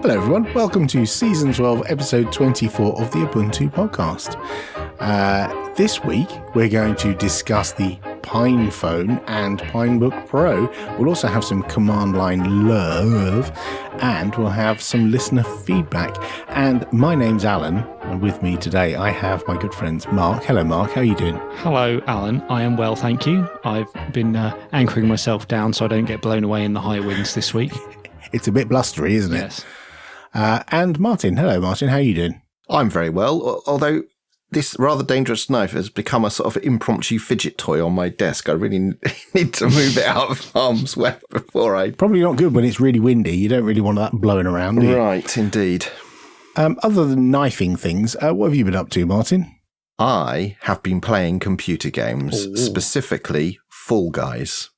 Hello everyone, welcome to Season 12, Episode 24 of the Ubuntu Podcast. This week we're going to discuss the Pine Phone and Pinebook Pro. We'll also have some command line love, and we'll have some listener feedback. And my name's Alan, and with me today I have my good friends Mark. Hello Mark, how are you doing? Hello Alan, I am well, thank you. I've been anchoring myself down so I don't get blown away in the high winds this week. It's a bit blustery, isn't it? Yes. And Martin. Hello Martin, how are you doing? I'm very well, although this rather dangerous knife has become a sort of impromptu fidget toy on my desk. I really need to move it out of harm's way before I... Probably not good when it's really windy. You don't really want that blowing around, do you? Right, indeed. Other than knifing things, what have you been up to, Martin? I have been playing computer games, specifically Fall Guys.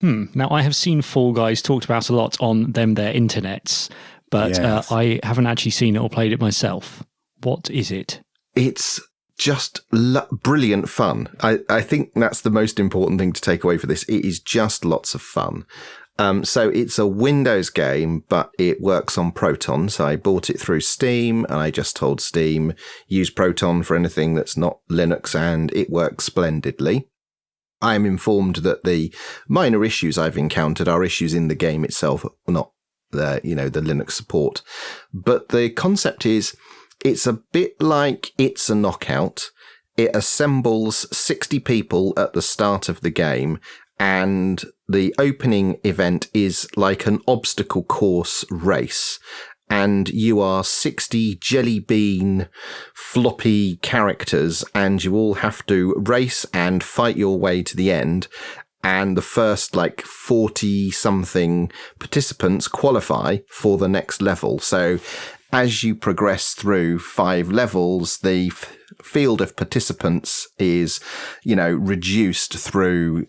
Now, I have seen Fall Guys talked about a lot on their internets, but Yes. I haven't actually seen it or played it myself. What is it? It's just brilliant fun. I think that's the most important thing to take away for this. It is just lots of fun. So it's a Windows game, but it works on Proton. So I bought it through Steam, and I just told Steam, use Proton for anything that's not Linux, and it works splendidly. I am informed that the minor issues I've encountered are issues in the game itself, not the Linux support. But the concept is, it's a bit like It's a Knockout. It assembles 60 people at the start of the game, and the opening event is like an obstacle course race. And you are 60 jelly bean floppy characters, and you all have to race and fight your way to the end. And the first 40 something participants qualify for the next level. So as you progress through 5 levels, the field of participants is, reduced through,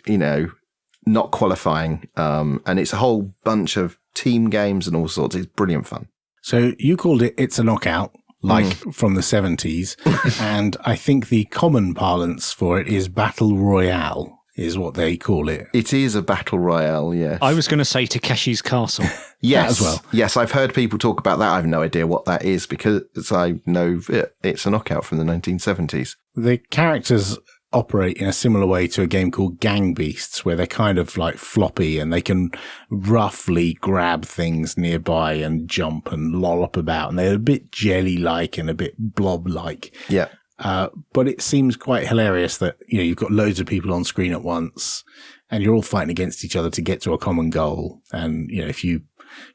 not qualifying. And it's a whole bunch of team games and all sorts. It's brilliant fun. So you called it It's a Knockout, from the 70s, and I think the common parlance for it is Battle Royale, is what they call it. It is a battle royale, yes. I was going to say Takeshi's Castle. Yes, that as well. Yes, I've heard people talk about that. I have no idea what that is because I know it's a knockout from the 1970s. The characters operate in a similar way to a game called Gang Beasts, where they're kind of floppy and they can roughly grab things nearby and jump and lollop about, and they're a bit jelly-like and a bit blob-like. Yeah. But it seems quite hilarious that, you've got loads of people on screen at once and you're all fighting against each other to get to a common goal. And, if you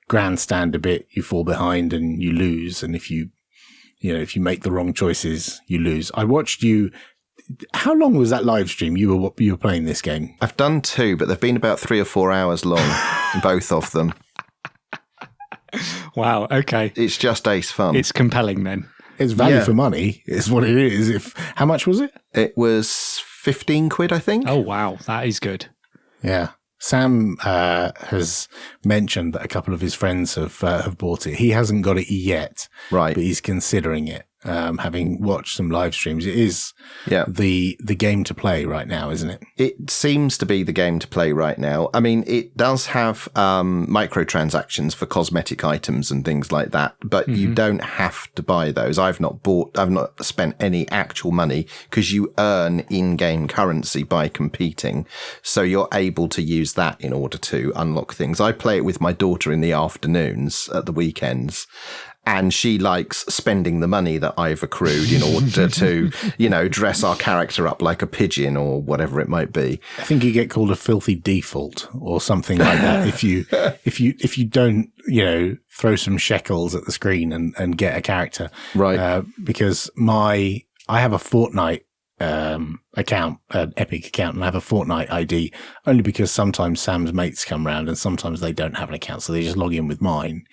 grandstand a bit, you fall behind and you lose. And if you make the wrong choices, you lose. I watched you. How long was that live stream you were playing this game? I've done 2, but they've been about 3 or 4 hours long, both of them. Wow, okay. It's just ace fun. It's compelling then. It's value for money, is what it is. How much was it? It was 15 quid, I think. Oh, wow, that is good. Yeah. Sam has mentioned that a couple of his friends have bought it. He hasn't got it yet, Right. but he's considering it. Having watched some live streams, it is the game to play right now, isn't it? It seems to be the game to play right now. I mean, it does have microtransactions for cosmetic items and things like that, but you don't have to buy those. I've not spent any actual money because you earn in-game currency by competing. So you're able to use that in order to unlock things. I play it with my daughter in the afternoons at the weekends. And she likes spending the money that I've accrued in order to, dress our character up like a pigeon or whatever it might be. I think you get called a filthy default or something like that if you don't, throw some shekels at the screen and get a character. Right. Because I have a Fortnite account, an Epic account, and I have a Fortnite ID only because sometimes Sam's mates come round and sometimes they don't have an account, so they just log in with mine.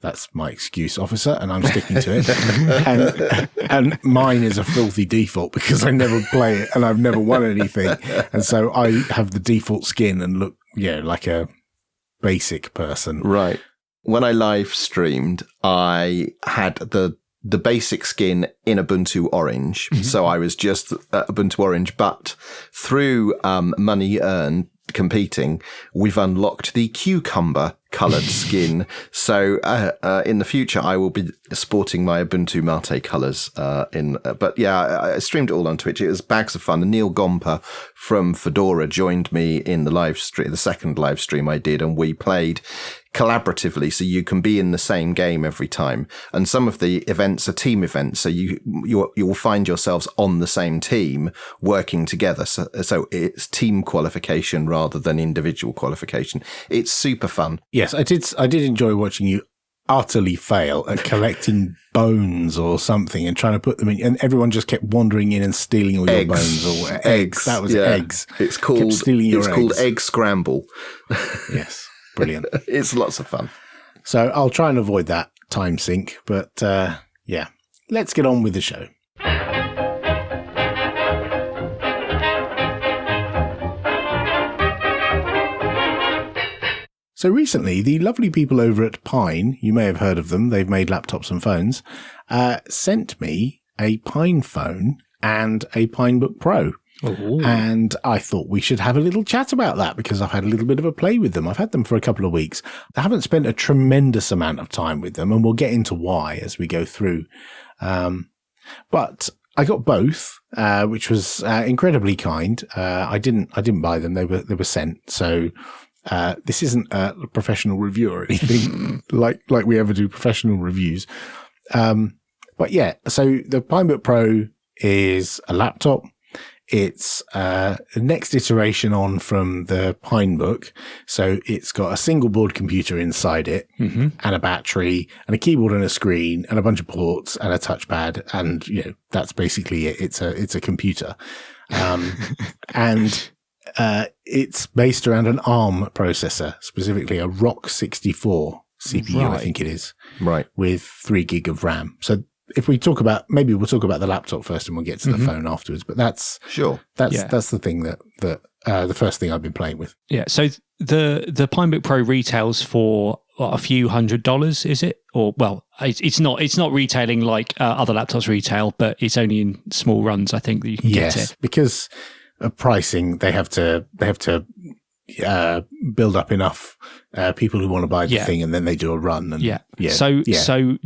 That's my excuse, officer, and I'm sticking to it. and mine is a filthy default because I never play it and I've never won anything. And so I have the default skin and look, like a basic person. Right. When I live streamed, I had the basic skin in Ubuntu Orange. So I was just Ubuntu Orange, but through money earned, competing, we've unlocked the cucumber coloured skin. So in the future, I will be sporting my Ubuntu Mate colours. But yeah, I streamed it all on Twitch. It was bags of fun. And Neil Gomper from Fedora joined me in the live stream, the second live stream I did, and we played collaboratively, so you can be in the same game every time. And some of the events are team events, so you will find yourselves on the same team working together. So it's team qualification rather than individual qualification. It's super fun. Yes, I did enjoy watching you utterly fail at collecting bones or something and trying to put them in, and everyone just kept wandering in and stealing all your bones or eggs. That was eggs. It's called egg scramble. Yes. Brilliant. It's lots of fun. So I'll try and avoid that time sink, but yeah, let's get on with the show. So recently, the lovely people over at Pine, you may have heard of them, they've made laptops and phones, sent me a Pine phone and a Pinebook Pro. Ooh. And I thought we should have a little chat about that because I've had a little bit of a play with them. I've had them for a couple of weeks. I haven't spent a tremendous amount of time with them, and we'll get into why as we go through. But I got both, which was incredibly kind. I didn't buy them; they were sent. So this isn't a professional review or anything like we ever do professional reviews. But yeah, so the Pinebook Pro is a laptop. It's the next iteration on from the Pinebook. So it's got a single board computer inside it and a battery and a keyboard and a screen and a bunch of ports and a touchpad. And, that's basically it. It's a computer. And it's based around an ARM processor, specifically a ROC 64 CPU, right. I think it is. Right. With 3 gig of RAM. So if we talk about, maybe we'll talk about the laptop first and we'll get to the phone afterwards, but that's the thing that the first thing I've been playing with. Yeah. So the Pinebook Pro retails for a few $100s, is it? Or, well, it's not retailing like other laptops retail, but it's only in small runs, I think, that you can get it. Because of pricing, they have to build up enough people who want to buy the thing, and then they do a run. And, So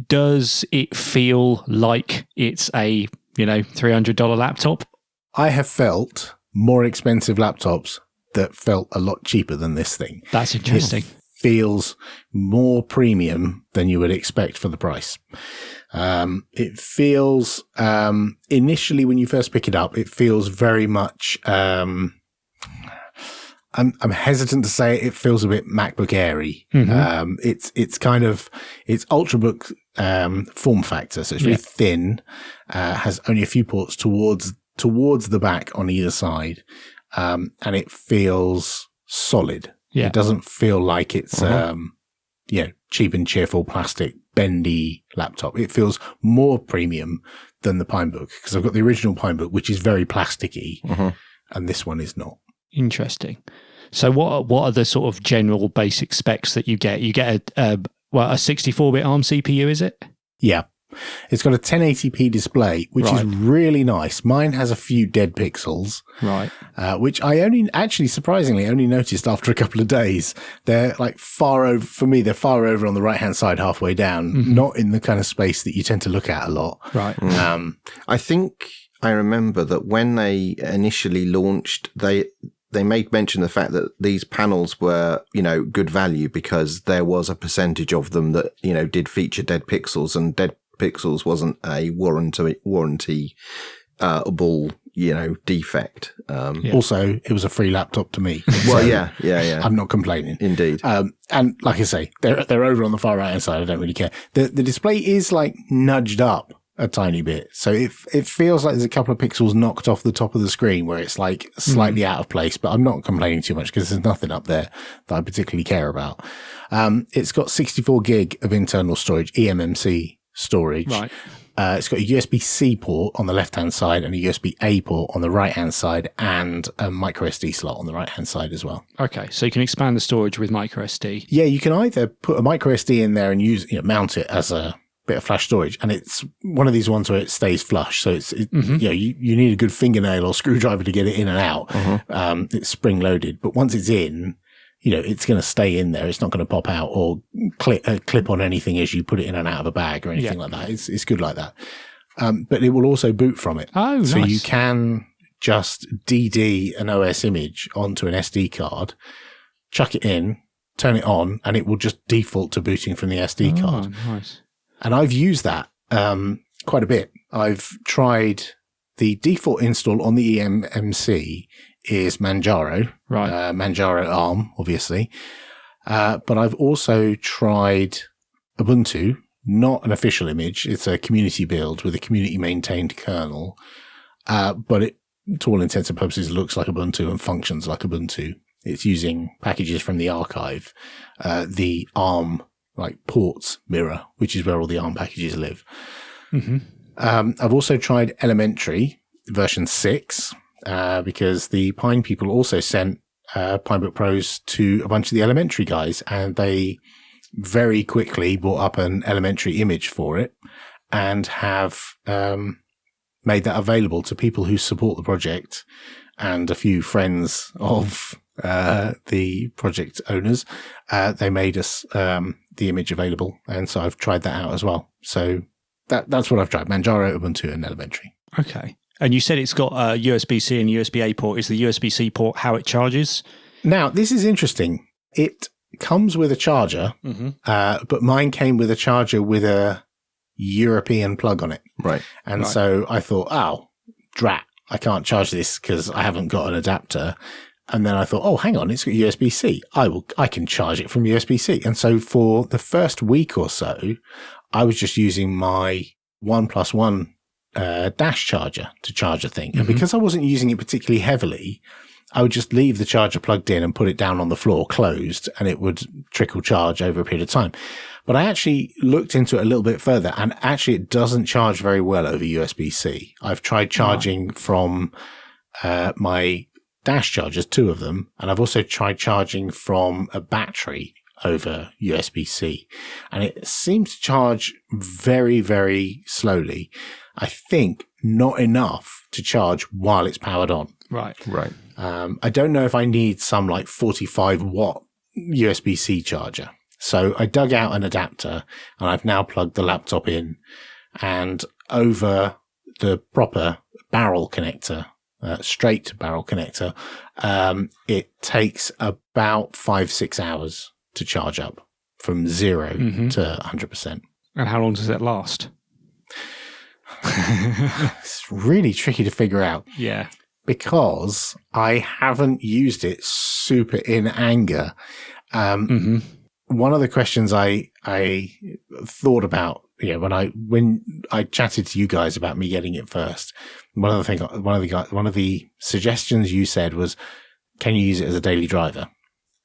does it feel like it's a $300 laptop? I have felt more expensive laptops that felt a lot cheaper than this thing. That's interesting. It feels more premium than you would expect for the price. It feels initially when you first pick it up, it feels very much. I'm hesitant to say it feels a bit MacBook Airy. It's Ultrabook form factor, so it's really thin, has only a few ports towards the back on either side, and it feels solid. Yeah. It doesn't feel like it's cheap and cheerful plastic bendy laptop. It feels more premium than the Pinebook because I've got the original Pinebook, which is very plasticky, and this one is not. Interesting. So what are the sort of general basic specs that you get? You get a 64-bit ARM CPU, is it? Yeah. It's got a 1080p display, which is really nice. Mine has a few dead pixels, right? Which I surprisingly only noticed after a couple of days. They're like far over, for me, they're far over on the right-hand side, halfway down, not in the kind of space that you tend to look at a lot. Right. I think I remember that when they initially launched, they made mention of the fact that these panels were, good value because there was a percentage of them that, did feature dead pixels, and dead pixels wasn't a warranty defect. Also, it was a free laptop to me. Well, yeah. I'm not complaining. Indeed. And like I say, they're over on the far right hand side. I don't really care. The display is like nudged up a tiny bit. So it feels like there's a couple of pixels knocked off the top of the screen where it's like slightly out of place, but I'm not complaining too much because there's nothing up there that I particularly care about. It's got 64 gig of internal storage, eMMC storage. Right. It's got a USB-C port on the left-hand side and a USB-A port on the right-hand side and a microSD slot on the right-hand side as well. Okay, so you can expand the storage with microSD. Yeah, you can either put a microSD in there and use, mount it as a bit of flash storage, and it's one of these ones where it stays flush. So you need a good fingernail or screwdriver to get it in and out. It's spring loaded, but once it's in, it's going to stay in there. It's not going to pop out or clip on anything as you put it in and out of a bag or anything like that. It's good like that. But it will also boot from it. Oh, so nice. you can just DD an OS image onto an SD card, chuck it in, turn it on, and it will just default to booting from the SD card. Nice. And I've used that quite a bit. I've tried the default install on the eMMC is Manjaro. Right. Manjaro ARM, obviously. But I've also tried Ubuntu, not an official image. It's a community build with a community maintained kernel. But it, to all intents and purposes, looks like Ubuntu and functions like Ubuntu. It's using packages from the archive, the ARM ports mirror, which is where all the ARM packages live. I've also tried Elementary version 6, because the Pine people also sent Pinebook Pros to a bunch of the Elementary guys, and they very quickly brought up an Elementary image for it and have made that available to people who support the project and a few friends of the project owners. They made us the image available, and so I've tried that out as well. So that's what I've tried: Manjaro, Ubuntu, and Elementary. Okay. And you said it's got a USB-C and USB-A port. Is the USB-C port how it charges? Now, this is interesting. It comes with a charger, but mine came with a charger with a European plug on it. Right. And so I thought, drat, I can't charge this because I haven't got an adapter. And then I thought, oh, hang on, it's got USB-C. I can charge it from USB-C. And so for the first week or so, I was just using my 1+1 dash charger to charge a thing. And because I wasn't using it particularly heavily, I would just leave the charger plugged in and put it down on the floor closed, and it would trickle charge over a period of time. But I actually looked into it a little bit further, and actually it doesn't charge very well over USB-C. I've tried charging from my dash chargers, 2 of them, and I've also tried charging from a battery over USB-C, and it seems to charge very, very slowly. I think not enough to charge while it's powered on. Right. I don't know if I need some 45 watt USB-C charger. So I dug out an adapter, and I've now plugged the laptop in, and over the proper barrel connector, straight barrel connector, it takes about 5-6 hours to charge up from 0 to 100%. And how long does it last? It's really tricky to figure out. Yeah. Because I haven't used it super in anger. One of the questions I thought about, when I chatted to you guys about me getting it first, one of the suggestions you said was, can you use it as a daily driver?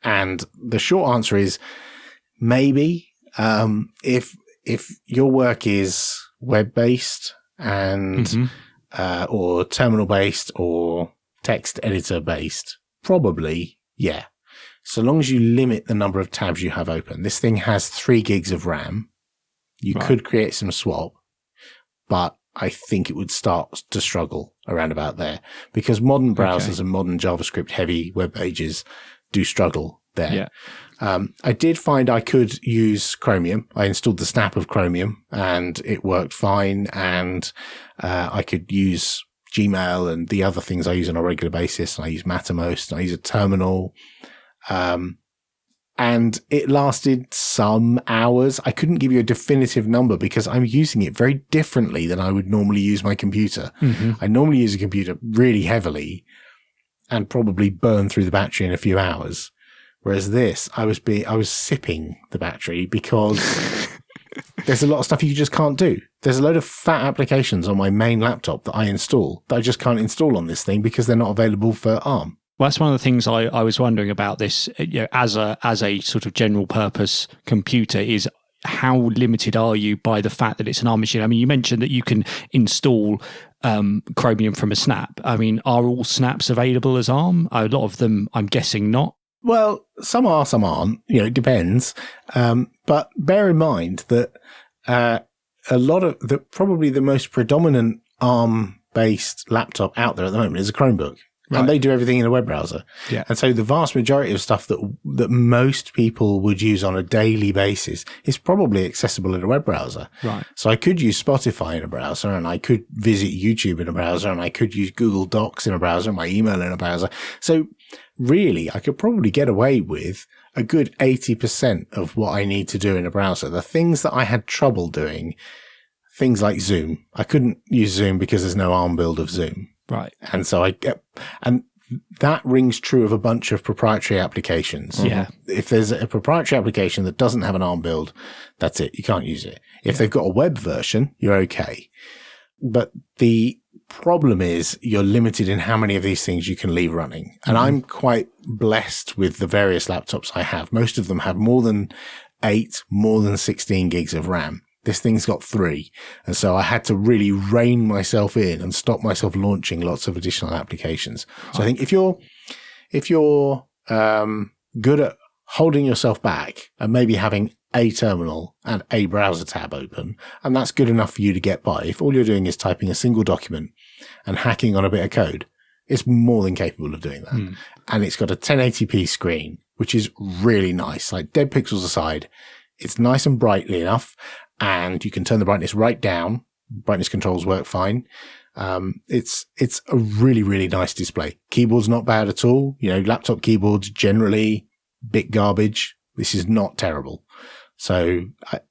And the short answer is maybe. If your work is web-based and or terminal-based or text editor-based, probably, yeah. So long as you limit the number of tabs you have open. This thing has 3 gigs of RAM. You could create some swap, but I think it would start to struggle around about there, because modern browsers and modern JavaScript-heavy web pages do struggle there. Yeah. I did find I could use Chromium. I installed the snap of Chromium and it worked fine. And I could use Gmail and the other things I use on a regular basis. And I use Mattermost and I use a terminal. And it lasted some hours. I couldn't give you a definitive number because I'm using it very differently than I would normally use my computer. I normally use a computer really heavily and probably burn through the battery in a few hours. Whereas this, I was sipping the battery because there's a lot of stuff you just can't do. There's a load of fat applications on my main laptop that I install that I just can't install on this thing because they're not available for ARM. Well, that's one of the things I was wondering about this, as a sort of general purpose computer, is how limited are you by the fact that it's an ARM machine? I mean, you mentioned that you can install Chromium from a snap. I mean, are all snaps available as ARM? A lot of them, I'm guessing, not. Well, some are, some aren't. It depends. But bear in mind that a lot of probably the most predominant ARM-based laptop out there at the moment is a Chromebook. Right. And they do everything in a web browser. Yeah. And so the vast majority of stuff that most people would use on a daily basis is probably accessible in a web browser. Right. So I could use Spotify in a browser, and I could visit YouTube in a browser, and I could use Google Docs in a browser, and my email in a browser. So really, I could probably get away with a good 80% of what I need to do in a browser. The things that I had trouble doing, things like Zoom, I couldn't use Zoom because there's no ARM build of Zoom. Right. And so and that rings true of a bunch of proprietary applications. Yeah. If there's a proprietary application that doesn't have an ARM build, that's it. You can't use it. If they've got a web version, you're okay. But the problem is you're limited in how many of these things you can leave running. And I'm quite blessed with the various laptops I have. Most of them have more than 8, more than 16 gigs of RAM. This thing's got 3. And so I had to really rein myself in and stop myself launching lots of additional applications. So I think if you're good at holding yourself back and maybe having a terminal and a browser tab open, and that's good enough for you to get by. If all you're doing is typing a single document and hacking on a bit of code, it's more than capable of doing that. And it's got a 1080p screen, which is really nice. Like, dead pixels aside, it's nice and brightly enough. And you can turn the brightness right down. Brightness controls work fine. It's a really, really nice display. Keyboard's not bad at all. You know, laptop keyboards generally bit garbage. This is not terrible. So,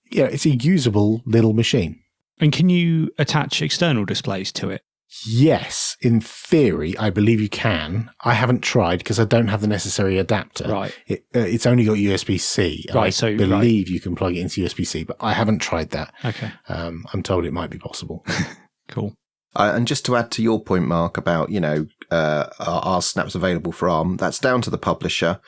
it's a usable little machine. And can you attach external displays to it? Yes, in theory, I believe you can. I haven't tried because I don't have the necessary adapter. Right. It's only got USB-C. Right. I believe you can plug it into USB-C, but I haven't tried that. Okay. I'm told it might be possible. Cool. And just to add to your point, Mark, about, are snaps available for ARM? That's down to the publisher.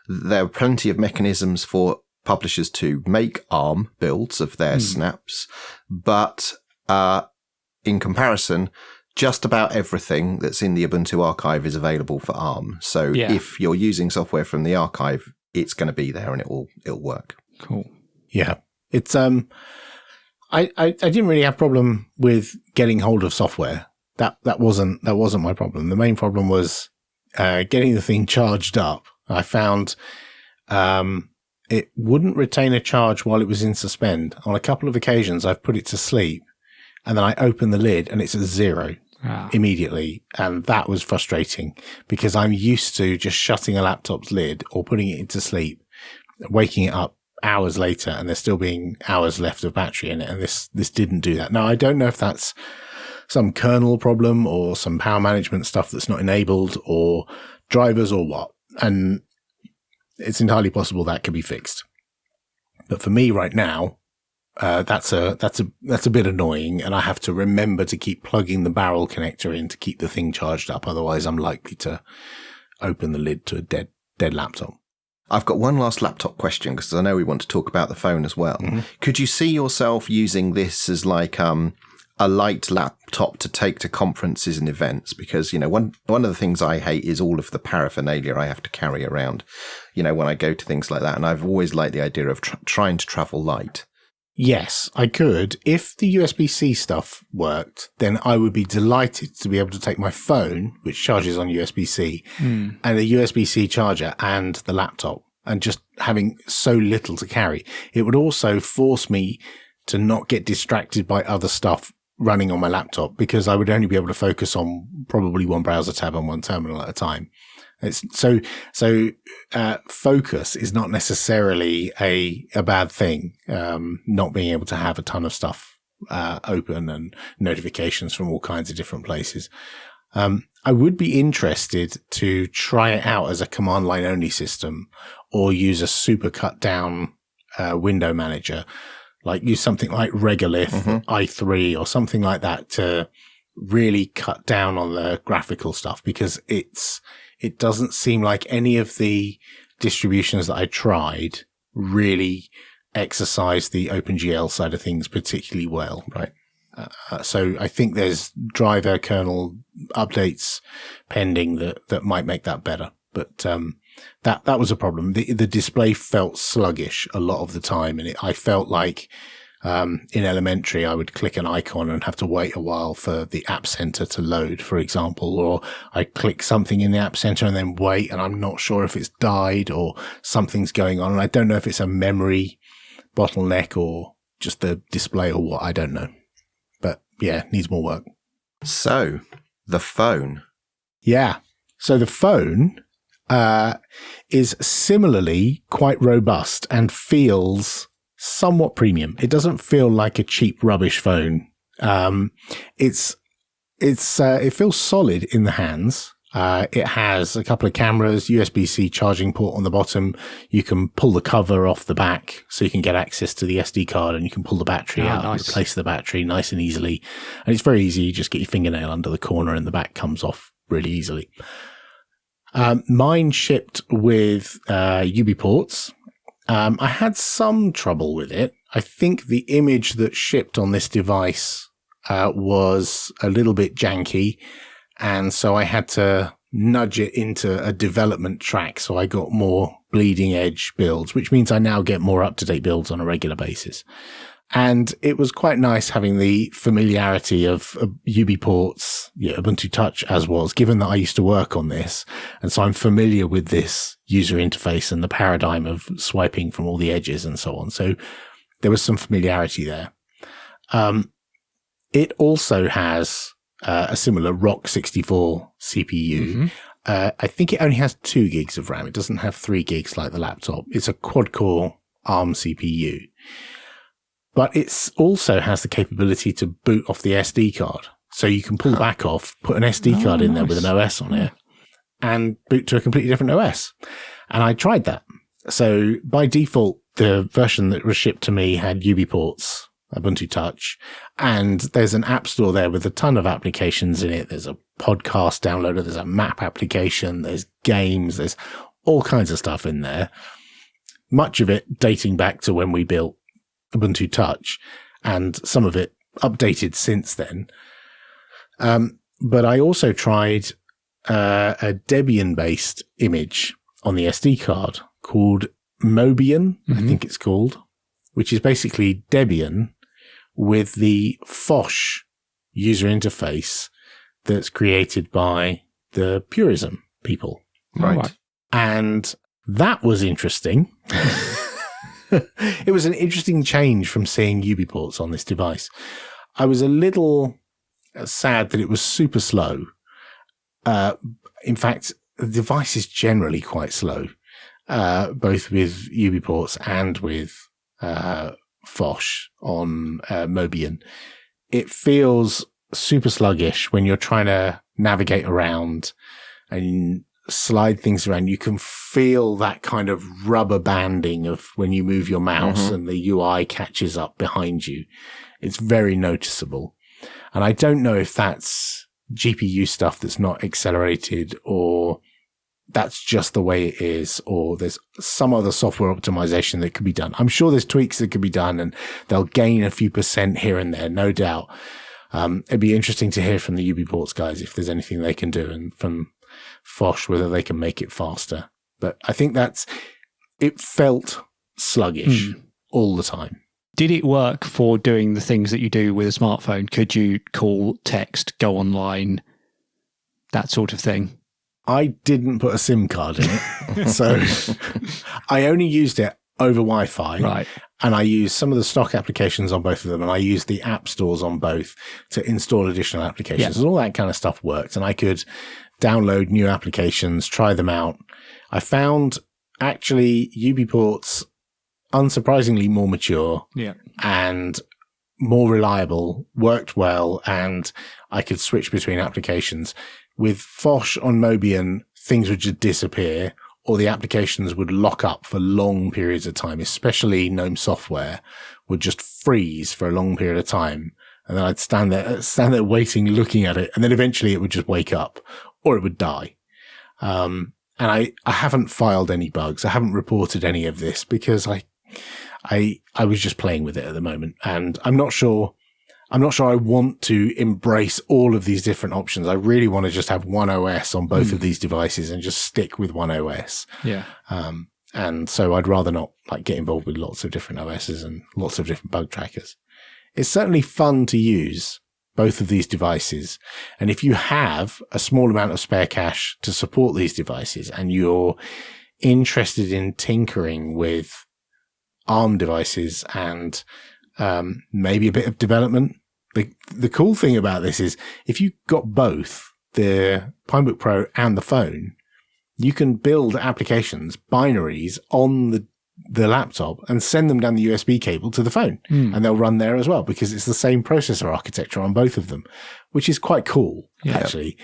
There are plenty of mechanisms for publishers to make ARM builds of their snaps, but in comparison, just about everything that's in the Ubuntu archive is available for ARM. So if you're using software from the archive, it's going to be there and it'll work. Cool. Yeah. It's I didn't really have a problem with getting hold of software. That wasn't my problem. The main problem was getting the thing charged up. I found it wouldn't retain a charge while it was in suspend. On a couple of occasions, I've put it to sleep, and then I open the lid and it's at 0 immediately. And that was frustrating because I'm used to just shutting a laptop's lid or putting it into sleep, waking it up hours later, and there still being hours left of battery in it. And this didn't do that. Now, I don't know if that's some kernel problem or some power management stuff that's not enabled or drivers or what. And it's entirely possible that could be fixed. But for me right now, that's a bit annoying, and I have to remember to keep plugging the barrel connector in to keep the thing charged up. Otherwise, I'm likely to open the lid to a dead laptop. I've got one last laptop question because I know we want to talk about the phone as well. Mm-hmm. Could you see yourself using this as like a light laptop to take to conferences and events? Because, one of the things I hate is all of the paraphernalia I have to carry around, when I go to things like that. And I've always liked the idea of trying to travel light. Yes, I could. If the USB-C stuff worked, then I would be delighted to be able to take my phone, which charges on USB-C, and the USB-C charger and the laptop, and just having so little to carry. It would also force me to not get distracted by other stuff running on my laptop, because I would only be able to focus on probably one browser tab on one terminal at a time. It's focus is not necessarily a bad thing. Not being able to have a ton of stuff open and notifications from all kinds of different places. I would be interested to try it out as a command line only system, or use a super cut down window manager, like use something like Regolith, i3 or something like that to really cut down on the graphical stuff, because it doesn't seem like any of the distributions that I tried really exercise the OpenGL side of things particularly well. Right. So I think there's driver kernel updates pending that might make that better. But that was a problem. The display felt sluggish a lot of the time, and I felt like In elementary, I would click an icon and have to wait a while for the App Center to load, for example, or I click something in the App Center and then wait, and I'm not sure if it's died or something's going on. And I don't know if it's a memory bottleneck or just the display or what. I don't know. But yeah, needs more work. So, the phone. Yeah. So the phone is similarly quite robust and feels somewhat premium. It doesn't feel like a cheap rubbish phone. It feels solid in the hands. It has a couple of cameras, USB-C charging port on the bottom. You can pull the cover off the back so you can get access to the SD card, and you can pull the battery out and replace the battery nice and easily. And it's very easy. You just get your fingernail under the corner and the back comes off really easily. Mine shipped with UB ports. I had some trouble with it. I think the image that shipped on this device was a little bit janky, and so I had to nudge it into a development track, so I got more bleeding edge builds, which means I now get more up-to-date builds on a regular basis. And it was quite nice having the familiarity of UB ports, Ubuntu Touch as was, given that I used to work on this. And so I'm familiar with this user interface and the paradigm of swiping from all the edges and so on. So there was some familiarity there. It also has a similar ROC 64 CPU. Mm-hmm. I think it only has 2 gigs of RAM. It doesn't have 3 gigs like the laptop. It's a quad-core ARM CPU. But it also has the capability to boot off the SD card. So you can pull back off, put an SD card in there with an OS on it, and boot to a completely different OS. And I tried that. So by default, the version that was shipped to me had UB ports, Ubuntu Touch, and there's an app store there with a ton of applications in it. There's a podcast downloader, there's a map application, there's games, there's all kinds of stuff in there. Much of it dating back to when we built Ubuntu Touch, and some of it updated since then. But I also tried a Debian-based image on the SD card called Mobian, I think it's called, which is basically Debian with the Phosh user interface that's created by the Purism people. Right. And that was interesting. It was an interesting change from seeing UB ports on this device. I was a little sad that it was super slow. In fact, the device is generally quite slow, both with UB ports and with Phosh on Mobian. It feels super sluggish when you're trying to navigate around and slide things around. You can feel that kind of rubber banding of when you move your mouse and the UI catches up behind you. It's very noticeable. And I don't know if that's GPU stuff that's not accelerated, or that's just the way it is, or there's some other software optimization that could be done. I'm sure there's tweaks that could be done, and they'll gain a few % here and there, no doubt. It'd be interesting to hear from the UB ports guys if there's anything they can do, and from Phosh whether they can make it faster. But I think it felt sluggish all the time. Did it work for doing the things that you do with a smartphone? Could you call, text, go online, that sort of thing? I didn't put a SIM card in it. So I only used it over Wi-Fi. Right. And I used some of the stock applications on both of them, and I used the app stores on both to install additional applications. And all that kind of stuff worked. And I could download new applications, try them out. I found actually UB ports unsurprisingly more mature and more reliable, worked well, and I could switch between applications. With Phosh on Mobian, things would just disappear, or the applications would lock up for long periods of time, especially GNOME software would just freeze for a long period of time. And then I'd stand there waiting, looking at it, and then eventually it would just wake up, or it would die. And I haven't filed any bugs. I haven't reported any of this because I was just playing with it at the moment, and I'm not sure I want to embrace all of these different options. I really want to just have one OS on both of these devices and just stick with one OS. Yeah. And so I'd rather not like get involved with lots of different OSs and lots of different bug trackers. It's certainly fun to use both of these devices. And if you have a small amount of spare cash to support these devices and you're interested in tinkering with ARM devices and maybe a bit of development, the cool thing about this is if you got both the Pinebook Pro and the phone, you can build applications, binaries on the laptop and send them down the USB cable to the phone and they'll run there as well because it's the same processor architecture on both of them, which is quite cool, actually.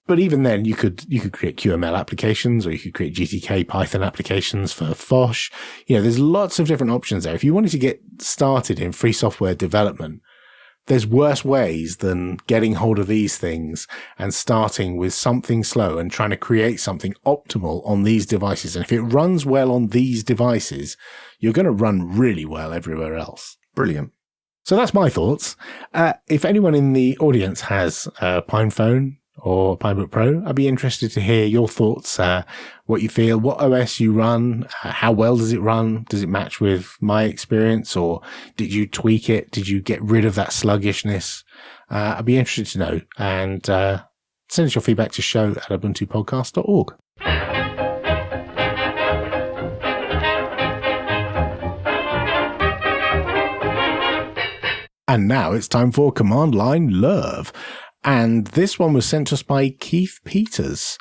But even then you could create QML applications or you could create GTK Python applications for Phosh. There's lots of different options there. If you wanted to get started in free software development, there's worse ways than getting hold of these things and starting with something slow and trying to create something optimal on these devices. And if it runs well on these devices, you're going to run really well everywhere else. Brilliant. So that's my thoughts. If anyone in the audience has a PinePhone or Pinebook Pro, I'd be interested to hear your thoughts, what you feel, what OS you run, how well does it run? Does it match with my experience or did you tweak it? Did you get rid of that sluggishness? I'd be interested to know and send us your feedback to show@ubuntupodcast.org. And now it's time for Command Line Lurv. And this one was sent to us by Keith Peters.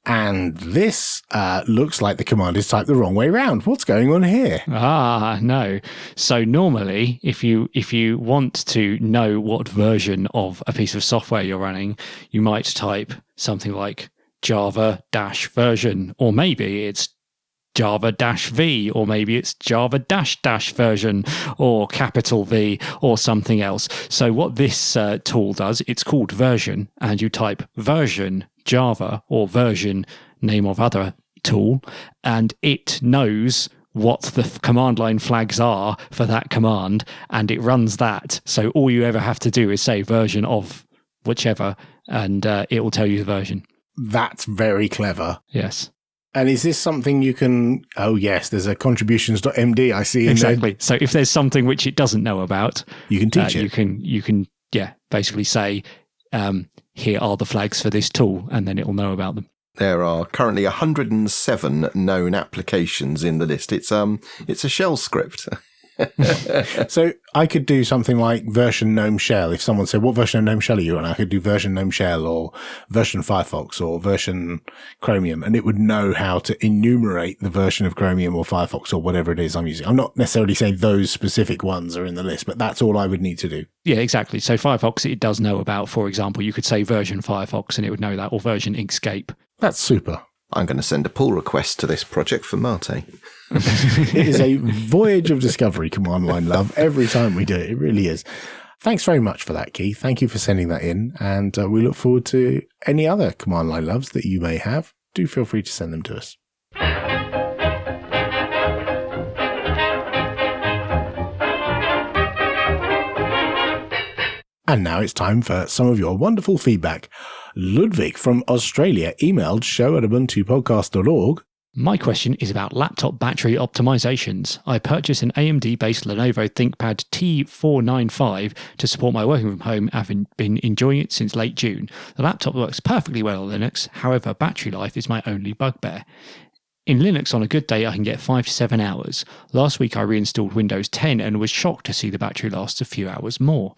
And this looks like the command is typed the wrong way round. What's going on here? No. So normally, if you want to know what version of a piece of software you're running, you might type something like Java-version, or maybe it's Java-V, or maybe it's Java-version, or capital V, or something else. So what this tool does, it's called version, and you type version Java or version name of other tool, and it knows what the command line flags are for that command, and it runs that. So all you ever have to do is say version of whichever, and it will tell you the version. That's very clever. Yes. And is this something you can... Oh, yes, there's a contributions.md I see. Exactly. So if there's something which it doesn't know about... You can teach it. You can basically say, here are the flags for this tool, and then it will know about them. There are currently 107 known applications in the list. It's a shell script. So I could do something like version gnome shell. If someone said, what version of gnome shell are you on? I could do version gnome shell or version Firefox or version Chromium, and it would know how to enumerate the version of Chromium or Firefox or whatever it is I'm using. I'm not necessarily saying those specific ones are in the list, but that's all I would need to do. Yeah, exactly. So Firefox, it does know about, for example, you could say version Firefox and it would know that, or version Inkscape. That's super. I'm going to send a pull request to this project for Mate. It is a voyage of discovery, Command Line Love, every time we do it. It really is. Thanks very much for that, Keith. Thank you for sending that in. And we look forward to any other Command Line Loves that you may have. Do feel free to send them to us. And now it's time for some of your wonderful feedback. Ludwig from Australia emailed show@ubuntupodcast.org. My question is about laptop battery optimizations. I purchased an AMD-based Lenovo ThinkPad T495 to support my working from home, having been enjoying it since late June. The laptop works perfectly well on Linux, however, battery life is my only bugbear. In Linux, on a good day, I can get 5 to 7 hours. Last week, I reinstalled Windows 10 and was shocked to see the battery last a few hours more.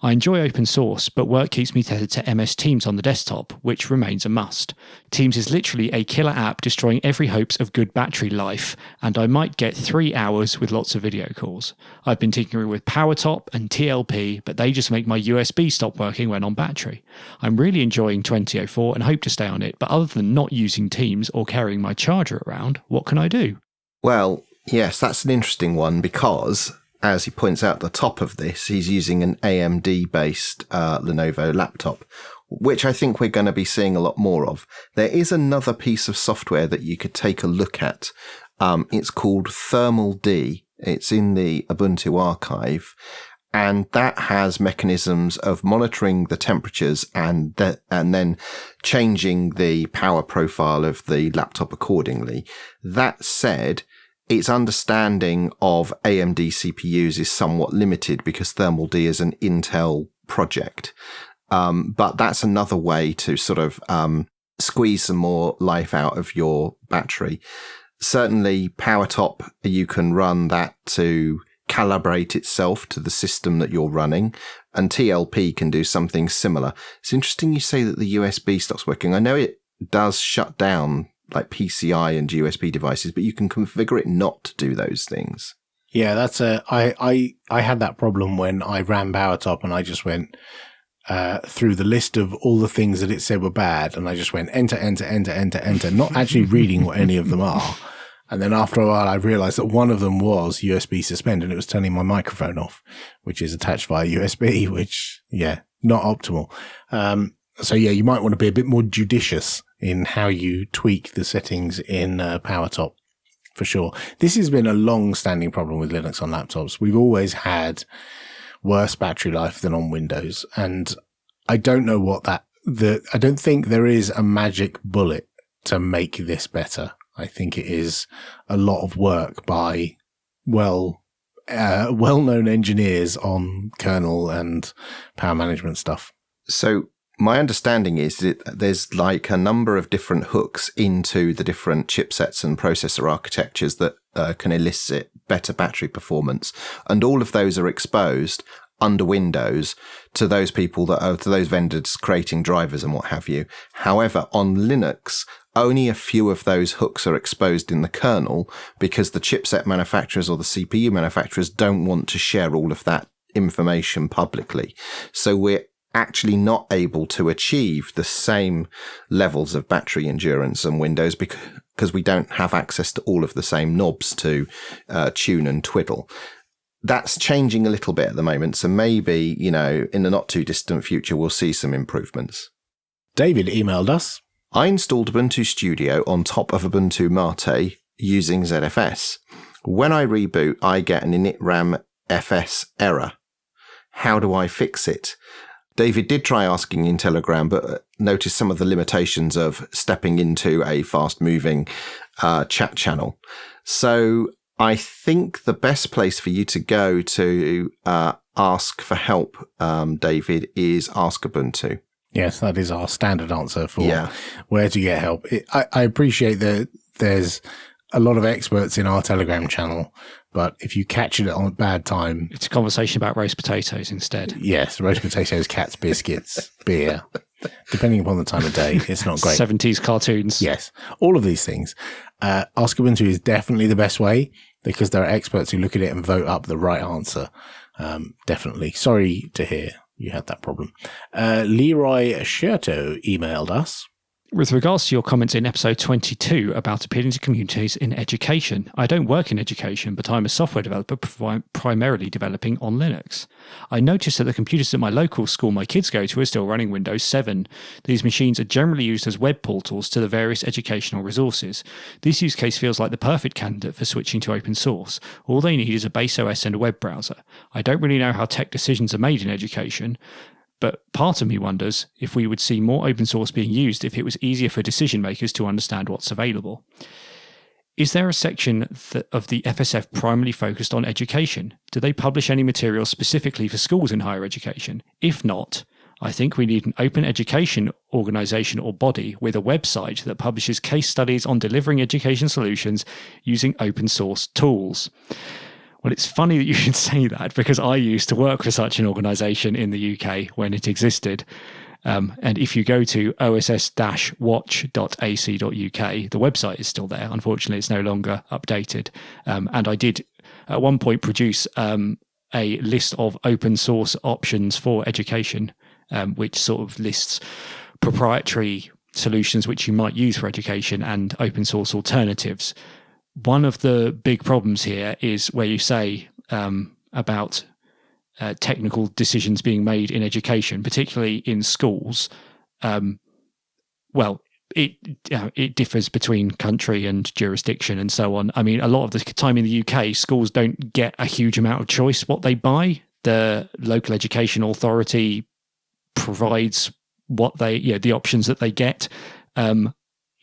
I enjoy open source, but work keeps me tethered to MS Teams on the desktop, which remains a must. Teams is literally a killer app destroying every hopes of good battery life, and I might get 3 hours with lots of video calls. I've been tinkering with PowerTop and TLP, but they just make my USB stop working when on battery. I'm really enjoying 2004 and hope to stay on it, but other than not using Teams or carrying my charger around, what can I do? Well, yes, that's an interesting one because, as he points out at the top of this, he's using an AMD-based Lenovo laptop, which I think we're going to be seeing a lot more of. There is another piece of software that you could take a look at. It's called Thermal D. It's in the Ubuntu archive. And that has mechanisms of monitoring the temperatures and then changing the power profile of the laptop accordingly. That said, its understanding of AMD CPUs is somewhat limited because Thermal D is an Intel project. But that's another way to sort of squeeze some more life out of your battery. Certainly, PowerTop, you can run that to calibrate itself to the system that you're running, and TLP can do something similar. It's interesting you say that the USB stops working. I know it does shut down like PCI and USB devices, but you can configure it not to do those things. Yeah, I had that problem when I ran PowerTop, and I just went through the list of all the things that it said were bad, and I just went enter, not actually reading what any of them are. And then after a while, I realized that one of them was USB suspend, and it was turning my microphone off, which is attached via USB, which, yeah, not optimal. So yeah, you might want to be a bit more judicious in how you tweak the settings in PowerTop, for sure. This has been a long-standing problem with Linux on laptops. We've always had worse battery life than on Windows, and I don't know what I don't think there is a magic bullet to make this better. I think it is a lot of work by well-known engineers on kernel and power management stuff. So my understanding is that there's like a number of different hooks into the different chipsets and processor architectures that can elicit better battery performance. And all of those are exposed under Windows to those people to those vendors creating drivers and what have you. However, on Linux, only a few of those hooks are exposed in the kernel because the chipset manufacturers or the CPU manufacturers don't want to share all of that information publicly. So we're actually not able to achieve the same levels of battery endurance on Windows because we don't have access to all of the same knobs to tune and twiddle. That's changing a little bit at the moment. So maybe, in the not too distant future, we'll see some improvements. David emailed us. I installed Ubuntu Studio on top of Ubuntu Mate using ZFS. When I reboot, I get an initram FS error. How do I fix it? David did try asking in Telegram, but noticed some of the limitations of stepping into a fast-moving chat channel. So I think the best place for you to go to ask for help, David, is Ask Ubuntu. Yes, that is our standard answer for where to get help. I appreciate that there's a lot of experts in our Telegram channel, but if you catch it on a bad time... It's a conversation about roast potatoes instead. Yes, roast potatoes, cats, biscuits, beer. Depending upon the time of day, it's not great. 70s cartoons. Yes, all of these things. Ask Ubuntu is definitely the best way because there are experts who look at it and vote up the right answer. Definitely. Sorry to hear you had that problem. Leroy Sherto emailed us. With regards to your comments in episode 22 about appealing to communities in education, I don't work in education, but I'm a software developer primarily developing on Linux. I noticed that the computers at my local school my kids go to are still running Windows 7. These machines are generally used as web portals to the various educational resources. This use case feels like the perfect candidate for switching to open source. All they need is a base OS and a web browser. I don't really know how tech decisions are made in education, but part of me wonders if we would see more open source being used if it was easier for decision makers to understand what's available. Is there a section of the FSF primarily focused on education? Do they publish any material specifically for schools in higher education? If not, I think we need an open education organisation or body with a website that publishes case studies on delivering education solutions using open source tools. Well, it's funny that you should say that because I used to work for such an organisation in the UK when it existed. And if you go to oss-watch.ac.uk, the website is still there. Unfortunately, it's no longer updated. And I did at one point produce a list of open source options for education, which sort of lists proprietary solutions which you might use for education and open source alternatives. One of the big problems here is where you say about technical decisions being made in education, particularly in schools. It differs between country and jurisdiction and so on. I mean, a lot of the time in the UK, schools don't get a huge amount of choice what they buy. The local education authority provides what the options that they get.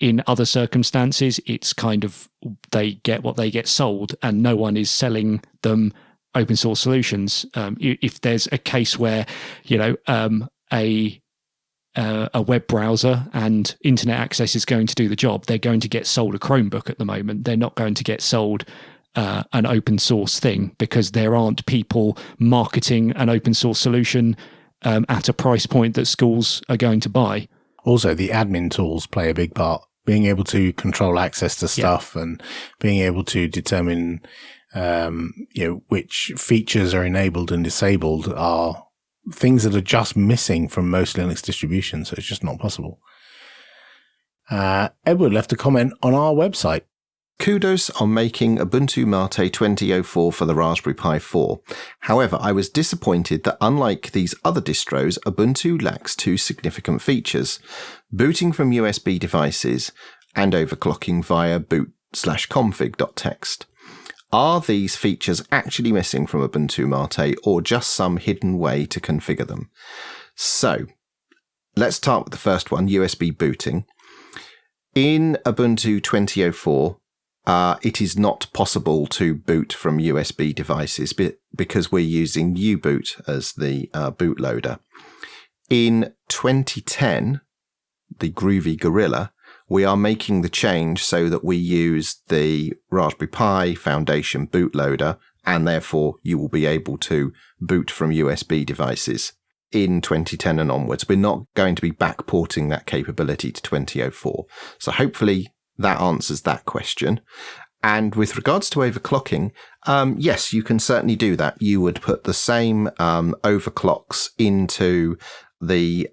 in other circumstances, it's kind of they get what they get sold, and no one is selling them open source solutions. If there's a case where, a web browser and internet access is going to do the job, they're going to get sold a Chromebook at the moment. They're not going to get sold an open source thing, because there aren't people marketing an open source solution at a price point that schools are going to buy. Also, the admin tools play a big part. Being able to control access to stuff and being able to determine, which features are enabled and disabled are things that are just missing from most Linux distributions. So it's just not possible. Edward left a comment on our website. Kudos on making Ubuntu Mate 2004 for the Raspberry Pi 4. However, I was disappointed that unlike these other distros, Ubuntu lacks two significant features: booting from USB devices and overclocking via boot/config.txt. Are these features actually missing from Ubuntu Mate, or just some hidden way to configure them? So, let's start with the first one, USB booting. In Ubuntu 2004, it is not possible to boot from USB devices because we're using U-boot as the bootloader. In 2010, the Groovy Gorilla, we are making the change so that we use the Raspberry Pi Foundation bootloader, and therefore you will be able to boot from USB devices in 2010 and onwards. We're not going to be backporting that capability to 2004. So hopefully that answers that question. And with regards to overclocking, yes, you can certainly do that. You would put the same overclocks into the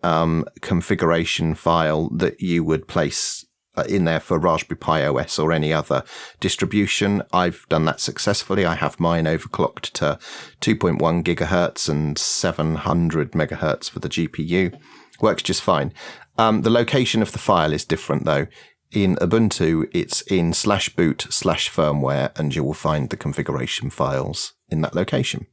configuration file that you would place in there for Raspberry Pi OS or any other distribution. I've done that successfully. I have mine overclocked to 2.1 gigahertz and 700 megahertz for the GPU. Works just fine. The location of the file is different though. In Ubuntu, it's in /boot/firmware, and you will find the configuration files in that location.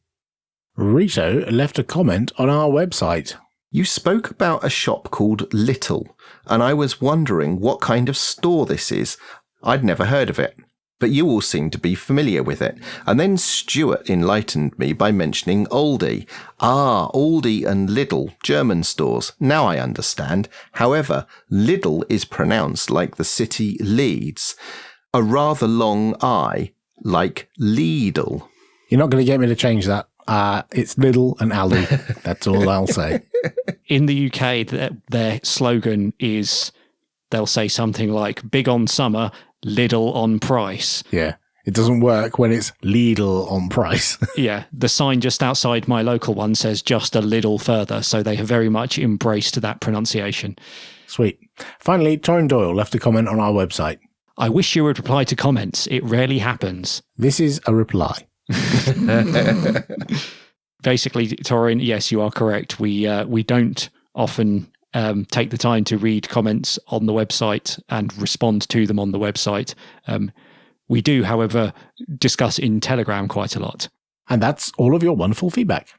Rito left a comment on our website. You spoke about a shop called Little, and I was wondering what kind of store this is. I'd never heard of it, but you all seem to be familiar with it. And then Stuart enlightened me by mentioning Aldi. Ah, Aldi and Lidl, German stores. Now I understand. However, Lidl is pronounced like the city Leeds. A rather long I, like Lidl. You're not going to get me to change that. It's Lidl and Aldi. That's all I'll say. In the UK, their slogan is, they'll say something like, big on summer, Lidl on price. Yeah. It doesn't work when it's Lidl on price. Yeah. The sign just outside my local one says just a Lidl further. So they have very much embraced that pronunciation. Sweet. Finally, Torrin Doyle left a comment on our website. I wish you would reply to comments. It rarely happens. This is a reply. Basically, Torrin, yes, you are correct. We don't often take the time to read comments on the website and respond to them on the website. We do, however, discuss in Telegram quite a lot. And that's all of your wonderful feedback.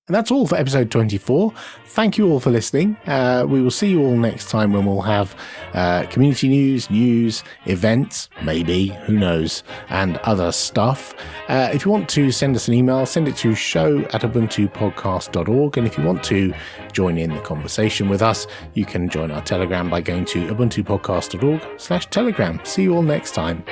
And that's all for episode 24. Thank you all for listening. We will see you all next time when we'll have community news, events, maybe, who knows, and other stuff. If you want to send us an email, send it to show@ubuntupodcast.org. And if you want to join in the conversation with us, you can join our Telegram by going to ubuntupodcast.org/Telegram. See you all next time.